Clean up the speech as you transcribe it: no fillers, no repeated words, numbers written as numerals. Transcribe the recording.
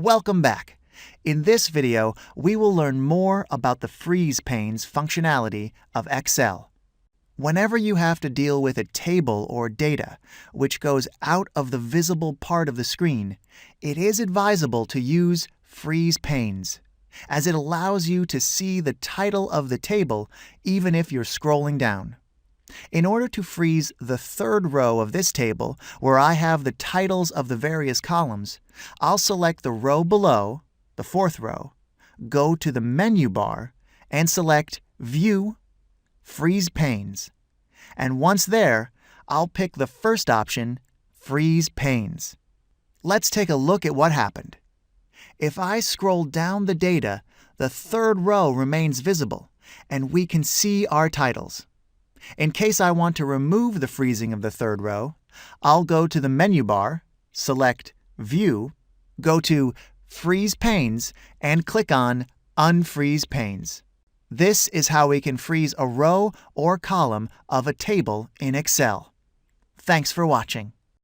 Welcome back. In this video, we will learn more about the freeze panes functionality of Excel. Whenever you have to deal with a table or data which goes out of the visible part of the screen, it is advisable to use freeze panes, as it allows you to see the title of the table even if you're scrolling down. In order to freeze the third row of this table, where I have the titles of the various columns, I'll select the row below, the fourth row, go to the menu bar, and select View, Freeze Panes. And once there, I'll pick the first option, Freeze Panes. Let's take a look at what happened. If I scroll down the data, the third row remains visible, and we can see our titles. In case I want to remove the freezing of the third row, I'll go to the menu bar, select View, go to Freeze Panes, and click on Unfreeze Panes. This is how we can freeze a row or column of a table in Excel. Thanks for watching.